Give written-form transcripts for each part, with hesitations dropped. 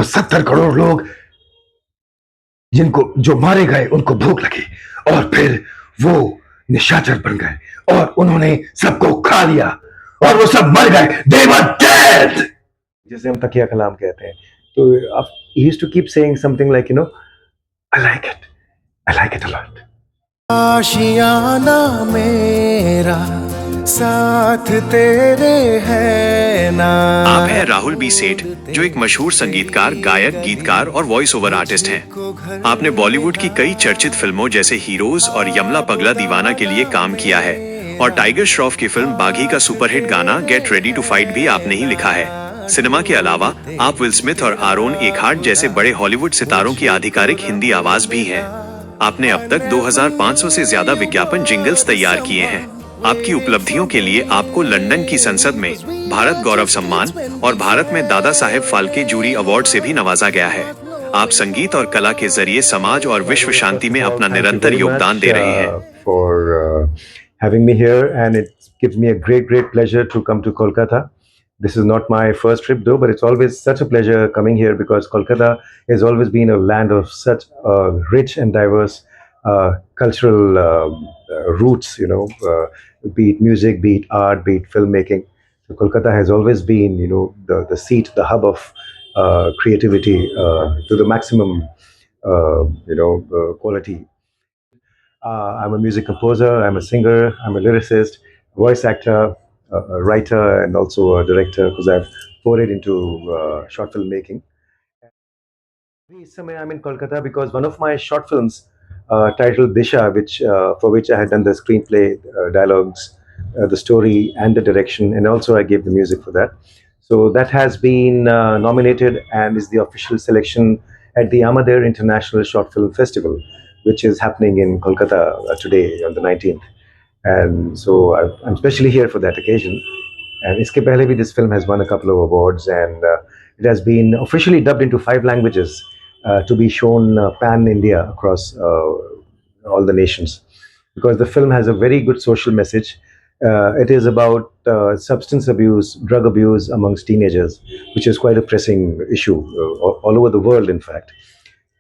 वो 70 करोड़ लोग जिनको जो मारे गए उनको भूख लगी और फिर वो निशाचर बन गए और उन्होंने सबको खा लिया और वो सब मर गए. They were dead. जैसे हम तकिया कलाम कहते हैं. तो he used to keep saying something like, I like it a lot. आशियाना मेरा साथ तेरे है ना. आप हैं राहुल बी सेठ, जो एक मशहूर संगीतकार, गायक, गीतकार और वॉइस ओवर आर्टिस्ट हैं. आपने बॉलीवुड की कई चर्चित फिल्मों जैसे हीरोज और यमला पगला दीवाना के लिए काम किया है और टाइगर श्रॉफ की फिल्म बागी का सुपरहिट गाना गेट रेडी टू फाइट भी आपने ही लिखा है. सिनेमा के अलावा आप विल स्मिथ और आरोन एकार्ट जैसे बड़े हॉलीवुड सितारों की आधिकारिक हिंदी आवाज भी हैं. आपने अब तक 2500 से ज्यादा विज्ञापन जिंगल्स तैयार किए हैं. आपकी उपलब्धियों के लिए आपको लंदन की संसद में भारत गौरव सम्मान और भारत में दादा साहेब फाल्के जूरी अवार्ड से भी नवाजा गया है. आप संगीत और कला के जरिए समाज और विश्व शांति में अपना निरंतर योगदान दे रहे हैं. For having me here, and it gives me a great pleasure to come to Kolkata. This is not my first trip though, but it's always such a pleasure coming here because Kolkata has always been a land of such rich and diverse cultural roots, be it music, be it art, be it filmmaking. So Kolkata has always been, the seat, the hub of creativity to the maximum, quality. I'm a music composer, I'm a singer, I'm a lyricist, voice actor, a writer, and also a director because I've forayed into short filmmaking. I'm in Kolkata because one of my short films titled Disha, for which I had done the screenplay, dialogues, the story and the direction, and also I gave the music for that. So that has been nominated and is the official selection at the Amader International Short Film Festival, which is happening in Kolkata today on the 19th. And so I'm especially here for that occasion. And iske pehle bhi this film has won a couple of awards, and it has been officially dubbed into 5 languages to be shown pan-India across all the nations. Because the film has a very good social message. It is about substance abuse, drug abuse amongst teenagers, which is quite a pressing issue all over the world, in fact.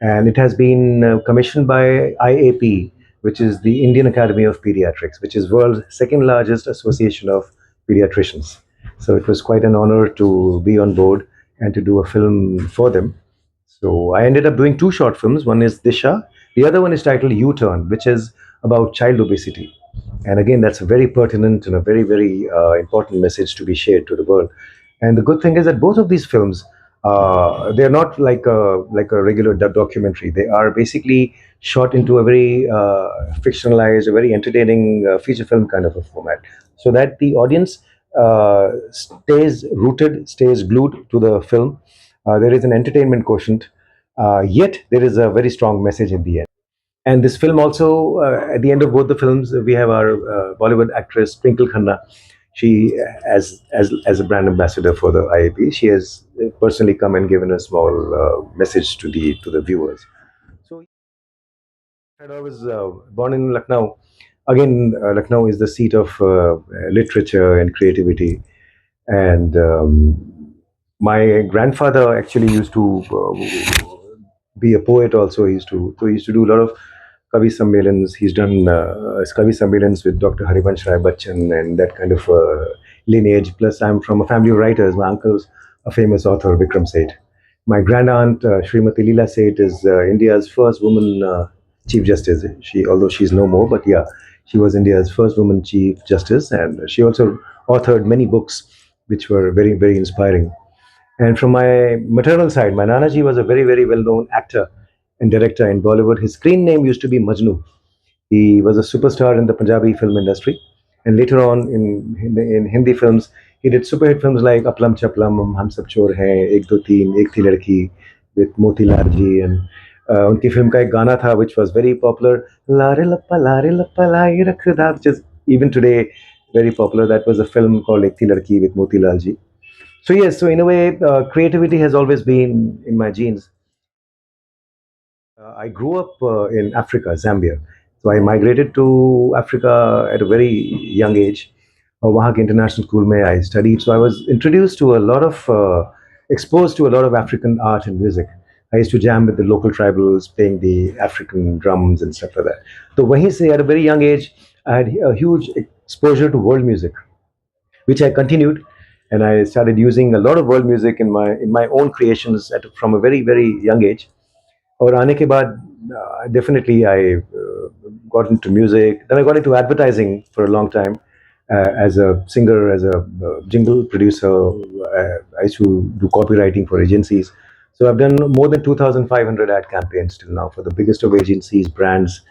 And it has been commissioned by IAP, which is the Indian Academy of Pediatrics, which is world's second largest association of pediatricians. So it was quite an honor to be on board and to do a film for them. So I ended up doing 2 short films. One is Disha. The other one is titled U-Turn, which is about child obesity. And again, that's a very pertinent and a very important message to be shared to the world. And the good thing is that both of these films, they're not like a regular documentary. They are basically shot into a very fictionalized, a very entertaining feature film kind of a format, so that the audience stays rooted, stays glued to the film. There is an entertainment quotient, yet there is a very strong message in the end. And this film also, at the end of both the films, we have our Bollywood actress Twinkle Khanna. She, as a brand ambassador for the IAP, she has personally come and given a small message to the viewers. So I was born in Lucknow. Again, Lucknow is the seat of literature and creativity. And my grandfather actually used to be a poet also. He used to do a lot of Kavi Sammelans. He's done Kavi Sammelans with Dr. Harivansh Rai Bachchan and that kind of lineage. Plus, I'm from a family of writers. My uncle's a famous author, Vikram Seth. My grand aunt, Srimati Leila Seth, is India's first woman Chief Justice. Although she's no more, but yeah, she was India's first woman Chief Justice, and she also authored many books which were very inspiring. And from my maternal side, my Nanaji was a very well-known actor and director in Bollywood. His screen name used to be Majnu. He was a superstar in the Punjabi film industry. And later on in Hindi films, he did super hit films like Aplam Chaplam, Hum Sab Chor Hain, Ek Do Teen, Ek Thi Ladki with Motilal ji. And unki film ka ek gana tha which was very popular, Lare Lappa Lai Rakhda, which is even today very popular. That was a film called Ek Thi Ladki with Motilal ji. So yes, so in a way, creativity has always been in my genes. I grew up in Africa, Zambia. So I migrated to Africa at a very young age. वहाँ के international school में I studied. So I was introduced to a lot of exposed to a lot of African art and music. I used to jam with the local tribals, playing the African drums and stuff like that. So wahin se, at a very young age, I had a huge exposure to world music, which I continued, and I started using a lot of world music in my own creations from a very young age. और आने के बाद definitely I got into music. Then I got into advertising for a long time as a singer, as a jingle producer. I used to do copywriting for agencies. So I've done more than 2,500 ad campaigns till now for the biggest of agencies, brands,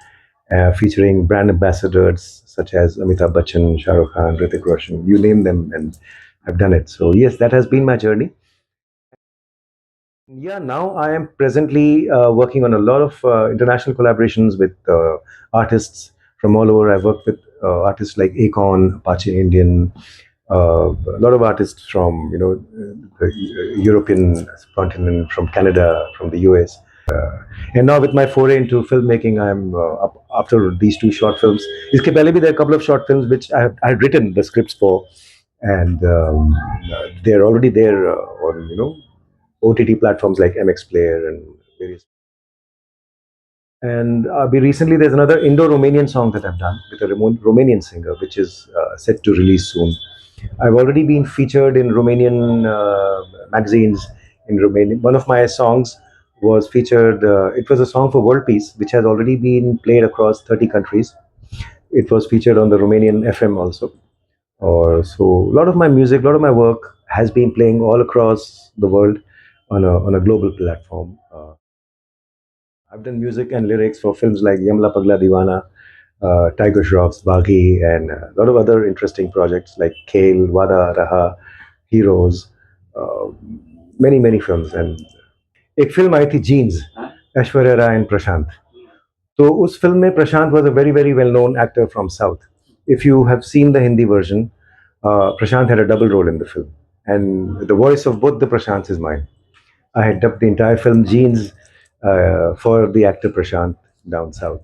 featuring brand ambassadors such as Amitabh Bachchan, Shah Rukh Khan, Hrithik Roshan, you name them, and I've done it. So yes, that has been my journey. Yeah, now I am presently working on a lot of international collaborations with artists from all over. I've worked with artists like Akon, Apache Indian, a lot of artists from the European continent, from Canada, from the US. And now with my foray into filmmaking, I'm up after these two short films. इसके पहले भी there are a couple of short films which I had written the scripts for, and they're already there on OTT platforms like MX Player and various. And recently there's another Indo-Romanian song that I've done with a Romanian singer, which is set to release soon. I've already been featured in Romanian magazines in Romania. One of my songs was featured. It was a song for world peace, which has already been played across 30 countries. It was featured on the Romanian FM also. Or so a lot of my music, a lot of my work has been playing all across the world on a global platform. I've done music and lyrics for films like Yamla, Pagla, Deewana, Tiger Shroff's Baaghi, and a lot of other interesting projects like Kale, Wada, Raha, Heroes, uh, many films. And एक film आई थी jeans, Aishwarya Rai and प्रशांत. तो उस film में प्रशांत was a very well known actor from South. If you have seen the Hindi version, Prashant had a double role in the film, and the voice of both the Prashants is mine. I had dubbed the entire film Jeans for the actor Prashant down south.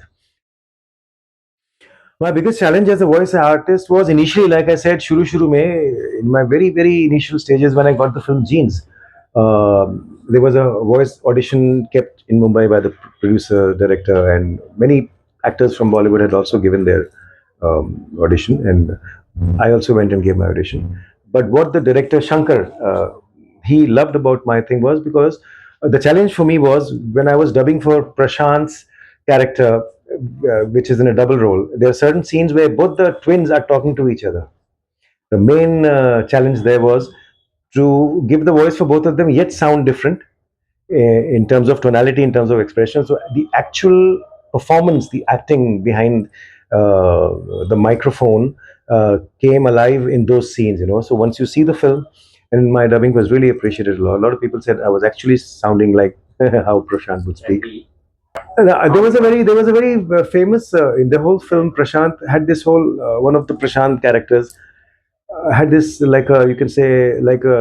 My biggest challenge as a voice artist was initially, like I said, shuru mein, in my very initial stages when I got the film Jeans. There was a voice audition kept in Mumbai by the producer, director, and many actors from Bollywood had also given their audition, and I also went and gave my audition. But what the director Shankar he loved about my thing was because the challenge for me was when I was dubbing for Prashant's character, which is in a double role. There are certain scenes where both the twins are talking to each other. The main challenge there was to give the voice for both of them, yet sound different in terms of tonality, in terms of expression. So the actual performance, the acting behind the microphone came alive in those scenes. So once you see the film, and my dubbing was really appreciated a lot. A lot of people said I was actually sounding like how Prashant would speak. There was a very famous in the whole film. Prashant had this whole one of the Prashant characters had this like a you can say like a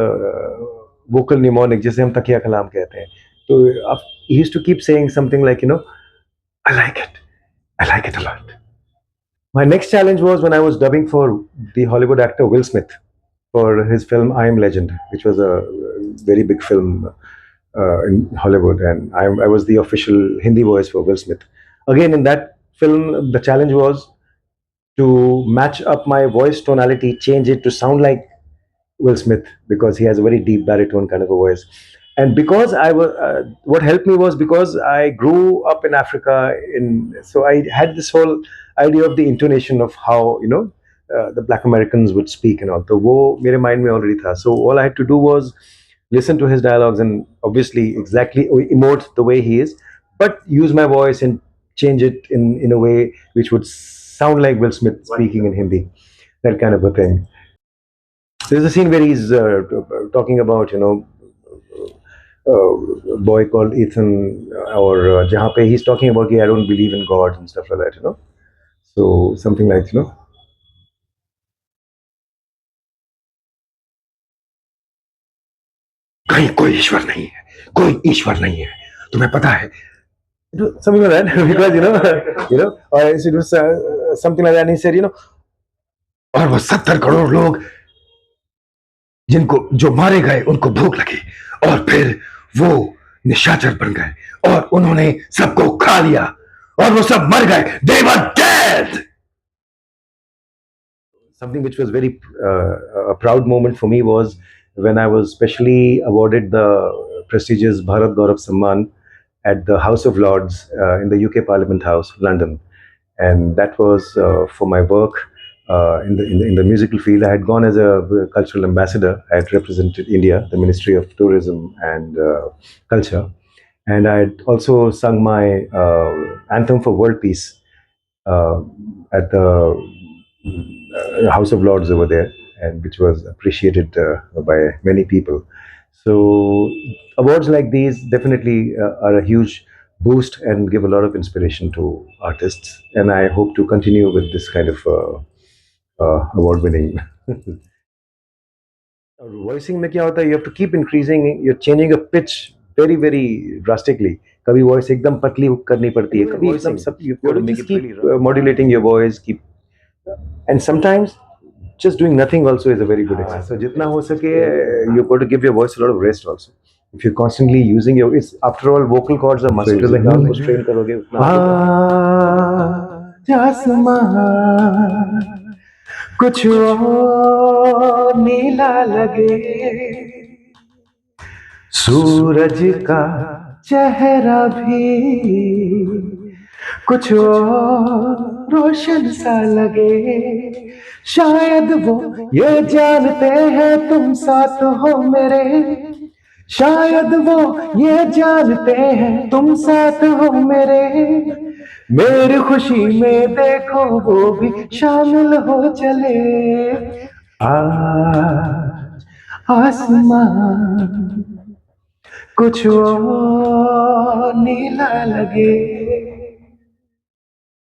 vocal mnemonic जिसे हम तकिया कलाम कहते हैं. तो he used to keep saying something like I like it a lot. My next challenge was when I was dubbing for the Hollywood actor Will Smith for his film I Am Legend, which was a very big film in Hollywood, and I was the official Hindi voice for Will Smith. Again, in that film, the challenge was to match up my voice tonality, change it to sound like Will Smith because he has a very deep baritone kind of a voice. And because I was, what helped me was because I grew up in Africa, so I had this whole idea of the intonation of how the Black Americans would speak and all. So वो मेरे mind में already था. So all I had to do was listen to his dialogues and obviously exactly emote the way he is, but use my voice and change it in a way which would sound like Will Smith speaking in Hindi, that kind of a thing. There's a scene where he's talking about a boy called Ethan, or जहाँ पे he's talking about I don't believe in God and stuff like that. So something like कहीं कोई ईश्वर नहीं है, कोई ईश्वर नहीं है, तुम्हें पता है. Something like that because or it was something like that. And he said, और वो 70 करोड़ लोग जिनको जो मारे गए उनको भूख लगी और फिर वो निशाचर बन गए और उन्होंने सबको खा लिया और वो सब मर गए. They were dead. Something which was very a proud moment for me was when I was specially awarded the prestigious Bharat Gaurav Samman at the House of Lords in the UK Parliament House, London, and that was for my work in the musical field. I had gone as a cultural ambassador. I had represented India, the Ministry of Tourism and Culture, and I had also sung my anthem for world peace uh, at the House of Lords over there, and which was appreciated by many people. So awards like these definitely are a huge boost and give a lot of inspiration to artists. And I hope to continue with this kind of award winning. Voicing में क्या होता है, you have to keep increasing, you're changing a pitch very very drastically. कभी voice एकदम पतली करनी पड़ती है, कभी एकदम सब, you got to just keep modulating your voice, keep, and sometimes just doing nothing also is a very good exercise. So जितना हो सके you got to give your voice a lot of rest also. If you're constantly using your, it's after all vocal cords are muscles. जितना आपको strain करोगे उतना आसमान कुछ और नीला लगे, सूरज का चेहरा भी कुछ और रोशन सा लगे, शायद वो ये जानते हैं तुम साथ हो मेरे, शायद वो ये जानते हैं तुम साथ हो मेरे, मेरी खुशी में देखो वो भी शामिल हो चले, आज आसमान कुछ और नीला लगे.